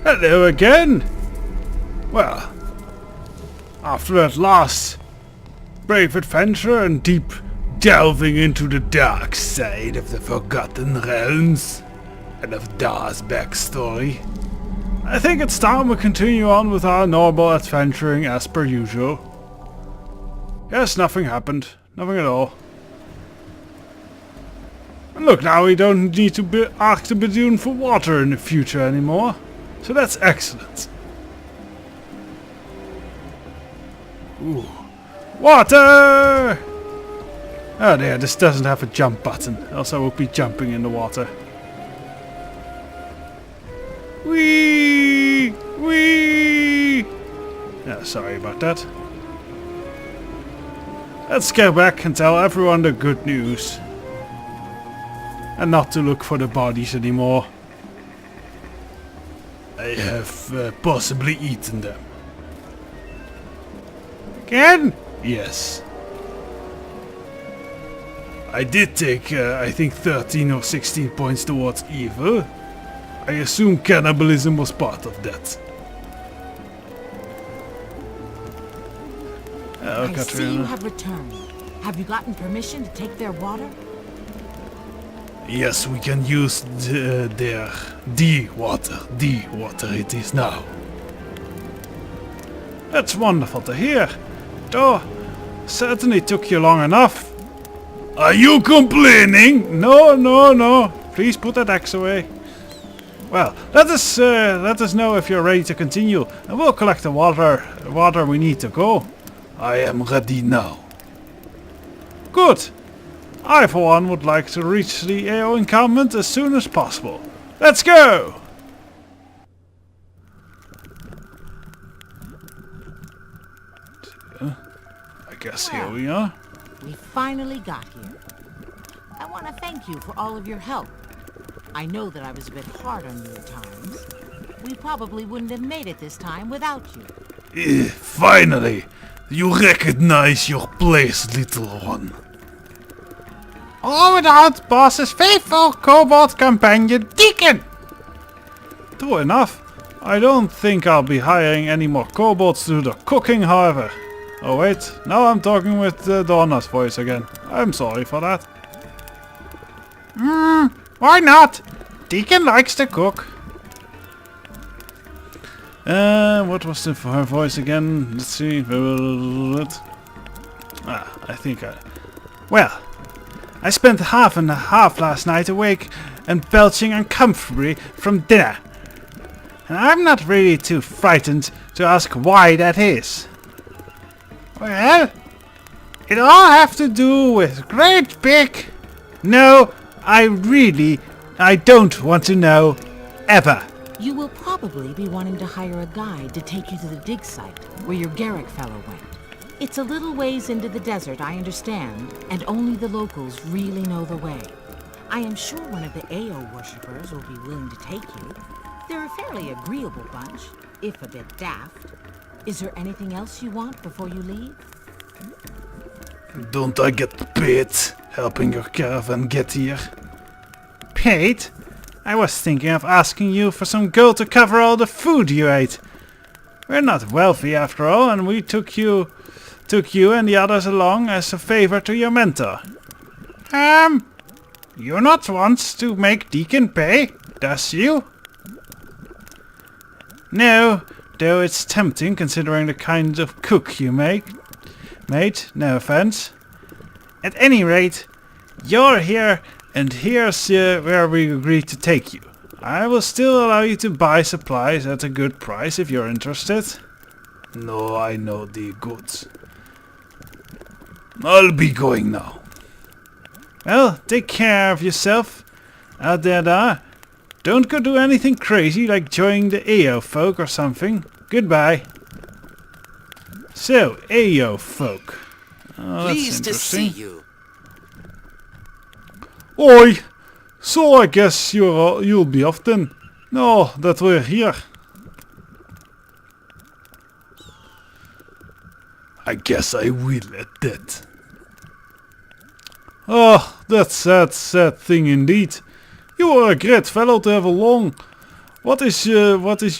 Hello again! Well, after that last brave adventure and deep delving into the dark side of the Forgotten Realms and of Dar's backstory, I think it's time we continue on with our normal adventuring as per usual. Yes, nothing happened. Nothing at all. And look, now we don't need to ask the Badoon for water in the future anymore. So that's excellent. Ooh. Water! Oh there, this doesn't have a jump button, else I would be jumping in the water. Whee! Whee! Yeah, sorry about that. Let's go back and tell everyone the good news. And not to look for the bodies anymore. I have possibly eaten them. Again? Yes. I did take, I think 13 or 16 points towards evil. I assume cannibalism was part of that. I see you have returned. Have you gotten permission to take their water? Yes, we can use their water. Water it is now. That's wonderful to hear. Though, certainly took you long enough. Are you complaining? No, no, no. Please put that axe away. Well, let us know if you're ready to continue, and we'll collect the water we need to go. I am ready now. Good. I, for one, would like to reach the AO encampment as soon as possible. Let's go! I guess here we are. We finally got here. I want to thank you for all of your help. I know that I was a bit hard on you at times. We probably wouldn't have made it this time without you. Finally! You recognize your place, little one. All without Boss's faithful kobold companion, Deacon! True enough. I don't think I'll be hiring any more kobolds to do the cooking, however. Oh wait, now I'm talking with Donna's voice again. I'm sorry for that. Why not? Deacon likes to cook. What was her voice again? Let's see. Well, I spent half and a half last night awake and belching uncomfortably from dinner. And I'm not really too frightened to ask why that is. Well, it all have to do with great big... No, I don't want to know. Ever. You will probably be wanting to hire a guide to take you to the dig site where your Garrick fellow went. It's a little ways into the desert, I understand, and only the locals really know the way. I am sure one of the AO worshippers will be willing to take you. They're a fairly agreeable bunch, if a bit daft. Is there anything else you want before you leave? Don't I get paid helping your caravan get here? Paid? I was thinking of asking you for some gold to cover all the food you ate. We're not wealthy after all, and we took you and the others along as a favor to your mentor. You not want to make Deacon pay, does you? No, though it's tempting considering the kind of cook you made. No offense. At any rate, you're here, and here's where we agreed to take you. I will still allow you to buy supplies at a good price if you're interested. No, I know the goods. I'll be going now. Well, take care of yourself out there. Don't go do anything crazy like joining the AO folk or something. Goodbye. So, AO folk. Oh, Pleased to see you. Oi! So I guess you'll be off then. No, that we're here. I guess I will at that. Oh, that's sad thing indeed. You are a great fellow to have along. What is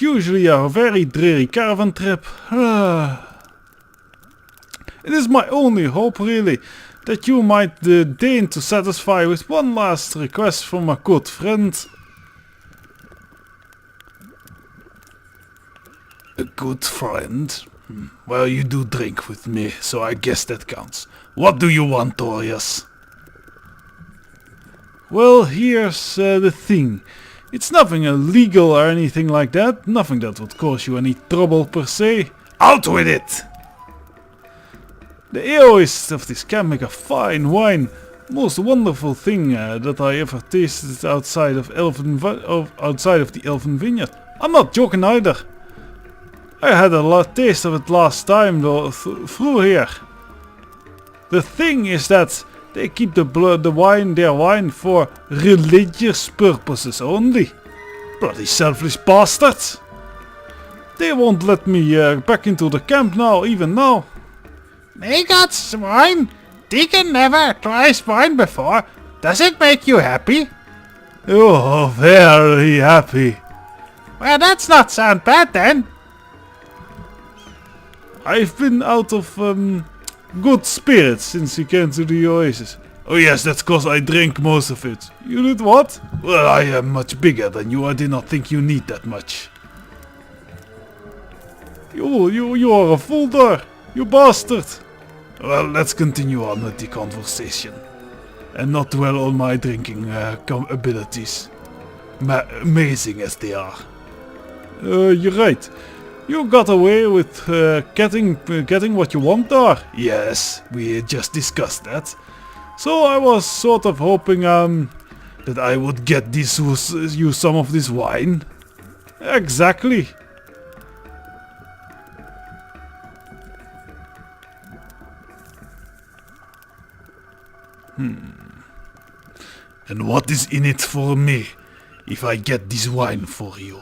usually a very dreary caravan trip. It is my only hope, really, that you might deign to satisfy with one last request from a good friend. A good friend? Well, you do drink with me, so I guess that counts. What do you want, Torius? Well, here's the thing. It's nothing illegal or anything like that. Nothing that would cause you any trouble per se. Out with it! The Eoists of this camp make a fine wine. Most wonderful thing that I ever tasted outside of the Elven Vineyard. I'm not joking either. I had a taste of it last time though through here. The thing is that they keep their wine for religious purposes only. Bloody selfish bastards. They won't let me back into the camp now, even now. They got swine. Deacon never tried swine before. Does it make you happy? Oh, very happy. Well, that's not sound bad then. I've been out of good spirits since you came to the Oasis. Oh yes, that's cause I drank most of it. You did what? Well, I am much bigger than you. I did not think you need that much. You are a fool there, you bastard. Well, let's continue on with the conversation. And not dwell on my drinking abilities. Amazing as they are. You're right. You got away with getting what you want there. Yes, we just discussed that. So I was sort of hoping that I would get you some of this wine. Exactly. And what is in it for me if I get this wine for you?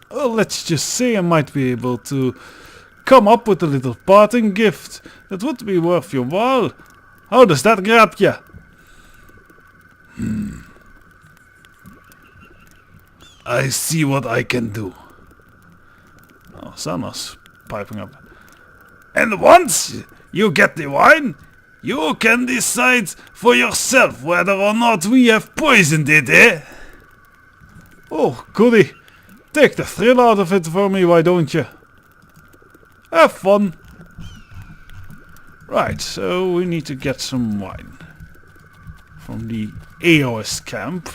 Well, let's just say I might be able to come up with a little parting gift that would be worth your while. How does that grab ya? I see what I can do. Oh, Sana's piping up. And once you get the wine, you can decide for yourself whether or not we have poisoned it, eh? Oh, goody. Take the thrill out of it for me, why don't you? Have fun. Right, so we need to get some wine from the Eoist camp,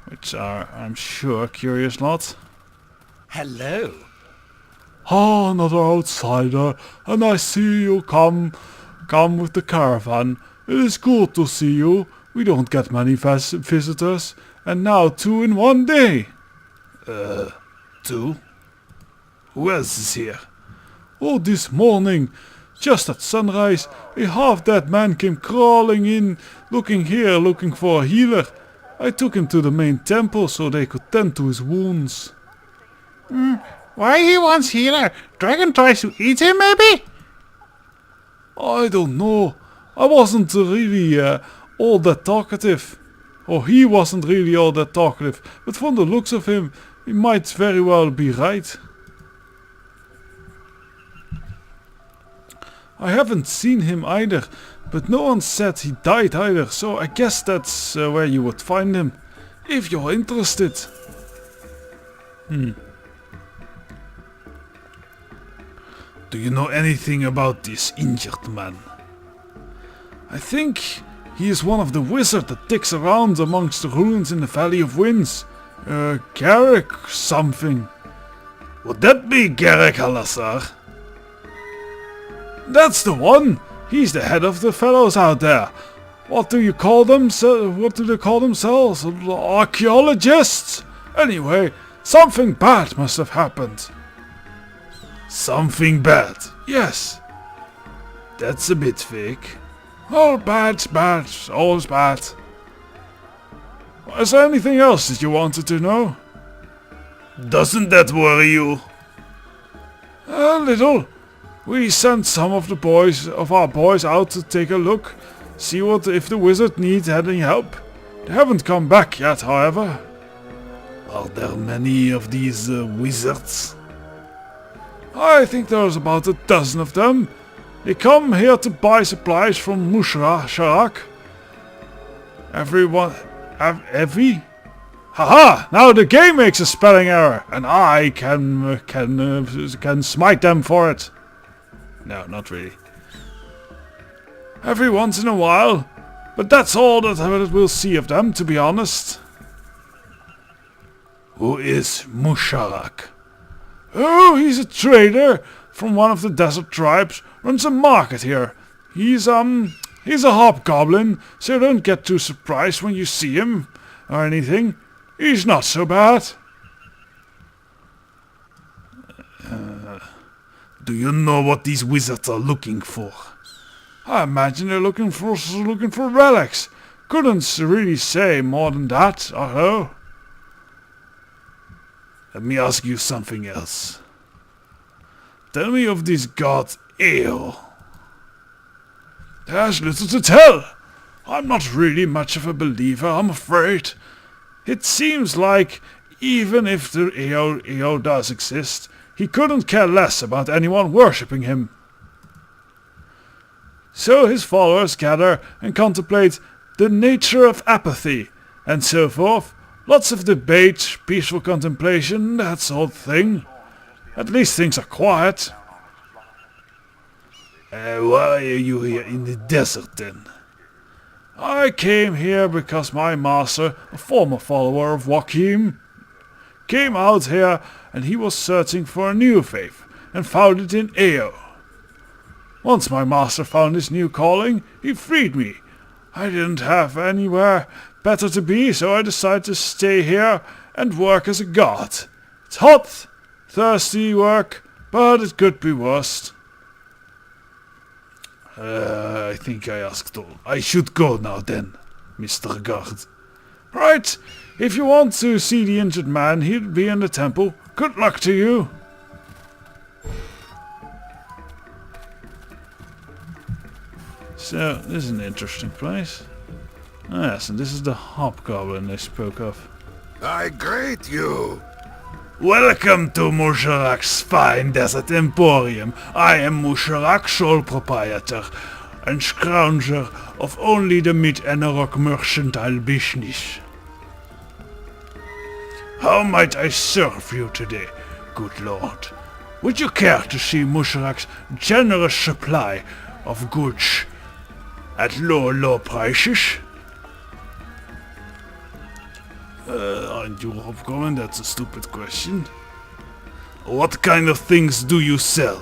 which are, I'm sure, curious lot. Hello. Ah, another outsider, and I see you come with the caravan. It is good to see you. We don't get many visitors, and now 2 in one day. 2? Who else is here? Oh, this morning, just at sunrise, a half-dead man came crawling in, looking for a healer. I took him to the main temple so they could tend to his wounds. Why he wants healer? Dragon tries to eat him, maybe? I don't know. I wasn't really all that talkative. Or he wasn't really all that talkative. But from the looks of him, he might very well be right. I haven't seen him either, but no one said he died either, so I guess that's where you would find him, if you're interested. Do you know anything about this injured man? I think he is one of the wizards that digs around amongst the ruins in the Valley of Winds. Garrick something. Would that be Garrick Halasar? That's the one! He's the head of the fellows out there. What do you call them? What do they call themselves? Archaeologists? Anyway, something bad must have happened. Something bad? Yes. That's a bit fake. All bad's bad. Always bad. Is there anything else that you wanted to know? Doesn't that worry you? A little. We sent some of our boys out to take a look, see if the wizard needs any help. They haven't come back yet, however. Are there many of these wizards? I think there's about a dozen of them. They come here to buy supplies from Sharak. Everyone... Evie? Haha! Now the game makes a spelling error, and I can smite them for it. No, not really. Every once in a while, but that's all that we'll see of them, to be honest. Who is Musharak? Oh, he's a trader from one of the desert tribes. Runs a market here. He's a hobgoblin, so don't get too surprised when you see him or anything. He's not so bad. Do you know what these wizards are looking for? I imagine they're looking for relics. Couldn't really say more than that, although. Let me ask you something else. Tell me of this god Eo. There's little to tell. I'm not really much of a believer, I'm afraid. It seems like even if the Eo does exist, he couldn't care less about anyone worshipping him. So his followers gather and contemplate the nature of apathy, and so forth. Lots of debate, peaceful contemplation, that sort of thing. At least things are quiet. Why are you here in the desert then? I came here because my master, a former follower of Joachim, came out here and he was searching for a new faith and found it in Eo. Once my master found his new calling, he freed me. I didn't have anywhere better to be, so I decided to stay here and work as a god. It's hot, thirsty work, but it could be worse. I think I asked all. I should go now then, Mr. Guard. Right, if you want to see the injured man, he'll be in the temple. Good luck to you. So, this is an interesting place. Yes, and this is the hobgoblin they spoke of. I greet you. Welcome to Musharak's fine desert emporium. I am Musharak, sole proprietor and scrounger of only the mid-Enerok mercantile business. How might I serve you today, good lord? Would you care to see Musharak's generous supply of goods at low prices? Aren't you hobgoblin? That's a stupid question. What kind of things do you sell?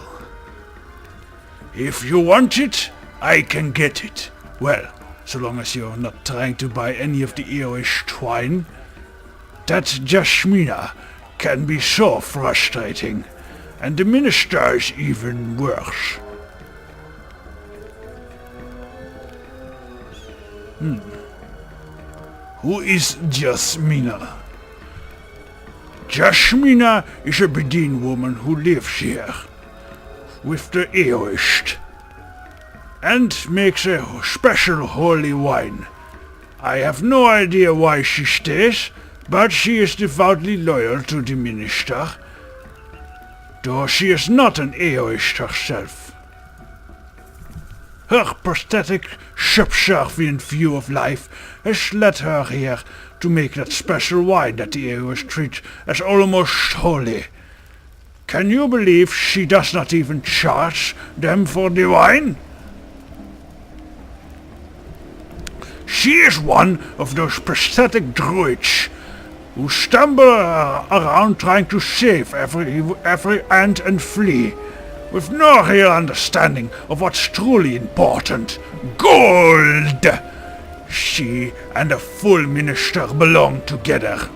If you want it, I can get it. Well, so long as you're not trying to buy any of the Eoish twine. That Jasmina can be so frustrating, and the minister is even worse. Who is Jasmina? Jasmina is a Bedin woman who lives here with the Eoist and makes a special holy wine. I have no idea why she stays, but she is devoutly loyal to the minister, though she is not an Eoist herself. Her pathetic, subservient view of life has led her here to make that special wine that the Eoists treat as almost holy. Can you believe she does not even charge them for the wine? She is one of those pathetic druids who stumble around trying to save every ant and flea, with no real understanding of what's truly important. Gold! She and a full minister belong together.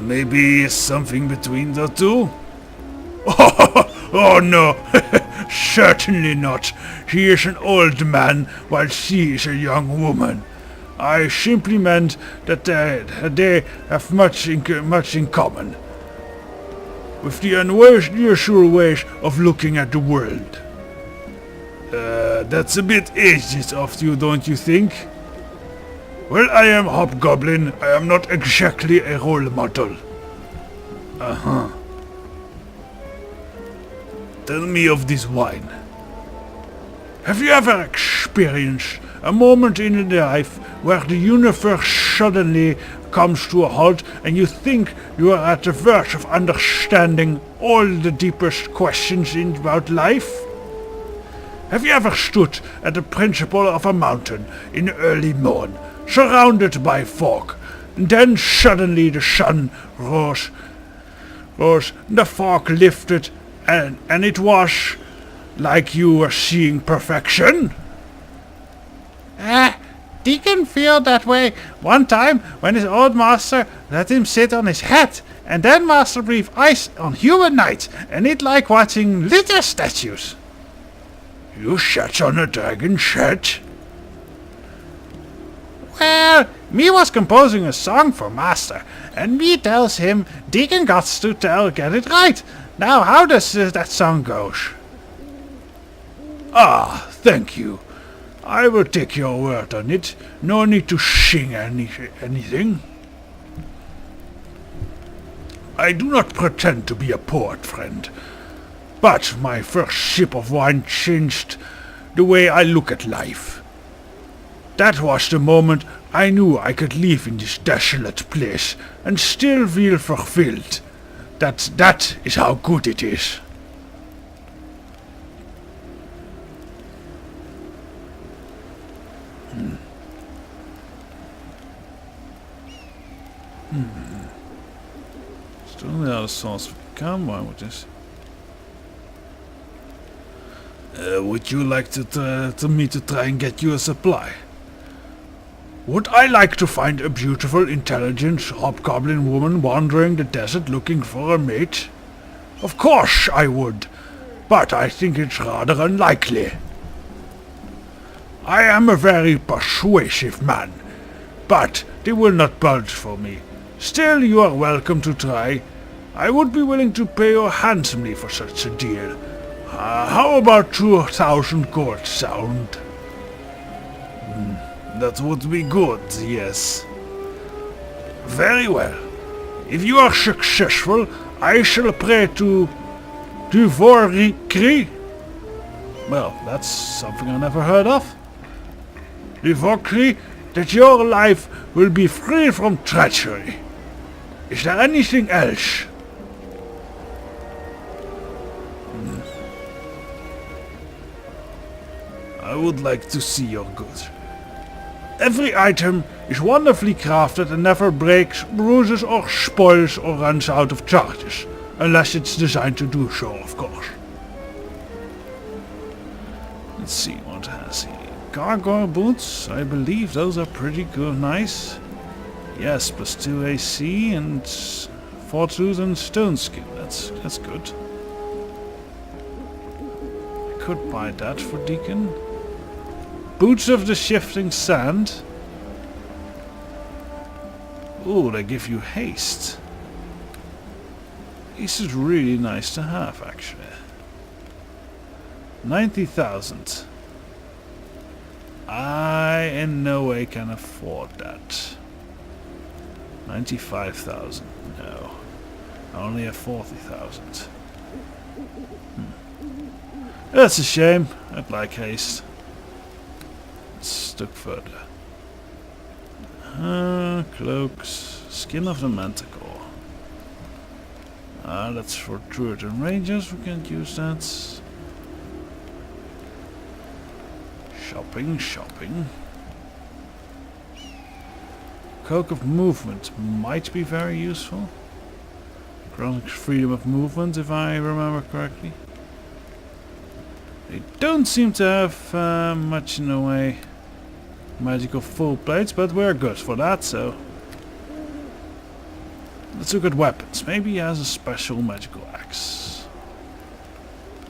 Maybe something between the two? Oh no, certainly not. He is an old man while she is a young woman. I simply meant that they have much in common with the unusual ways of looking at the world. That's a bit ageist of you, don't you think? Well, I am Hobgoblin. I am not exactly a role model. Tell me of this wine. Have you ever experienced a moment in your life where the universe suddenly comes to a halt and you think you are at the verge of understanding all the deepest questions about life? Have you ever stood at the principal of a mountain in early morn, surrounded by fog, and then suddenly the sun rose, the fog lifted, and it was like you were seeing perfection? Deacon feel that way one time when his old master let him sit on his head, and then master breathe ice on human nights, and it like watching little statues. You sat on a dragon's head? Well, me was composing a song for master, and me tells him Deacon gots to get it right. Now how does that song goes? Ah, thank you. I will take your word on it. No need to sing anything. I do not pretend to be a poet, friend. But my first sip of wine changed the way I look at life. That was the moment I knew I could live in this desolate place and still feel fulfilled. That is how good it is. Still the other source of combine with this. Would you like to me to try and get you a supply? Would I like to find a beautiful, intelligent hobgoblin woman wandering the desert looking for a mate? Of course I would, but I think it's rather unlikely. I am a very persuasive man, but they will not budge for me. Still, you are welcome to try. I would be willing to pay you handsomely for such a deal. How about 2,000 gold sound? That would be good, yes. Very well. If you are successful, I shall pray to Duvorikri. Well, that's something I never heard of. Duvorikri, that your life will be free from treachery. Is there anything else? I would like to see your goods. Every item is wonderfully crafted and never breaks, bruises or spoils or runs out of charges. Unless it's designed to do so, of course. Let's see what has he. Gargoyle boots, I believe those are pretty good, nice. Yes, plus 2 AC and 4 tooth and stone skin. That's good. I could buy that for Deacon. Boots of the shifting sand. Ooh, they give you haste. This is really nice to have, actually. 90,000. I in no way can afford that. 95,000. No. I only have 40,000. That's a shame. I'd like haste. Let's look further. Cloaks. Skin of the Manticore. That's for Druid and Rangers. We can't use that. Shopping. Cloak of Movement might be very useful. Grants freedom of movement, if I remember correctly. They don't seem to have much in the way magical full plates, but we're good for that, so let's look at weapons. Maybe he has a special magical axe.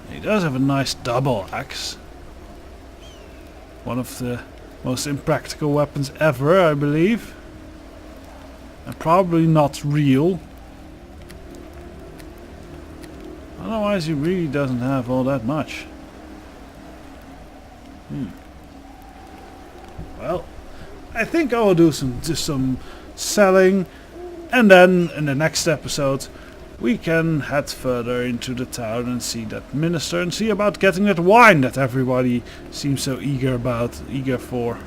He does have a nice double axe. One of the most impractical weapons ever, I believe. And probably not real. Otherwise he really doesn't have all that much. Well, I think I will do some selling, and then in the next episode we can head further into the town and see that minister and see about getting that wine that everybody seems so eager for.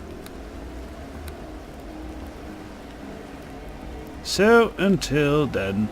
So until then.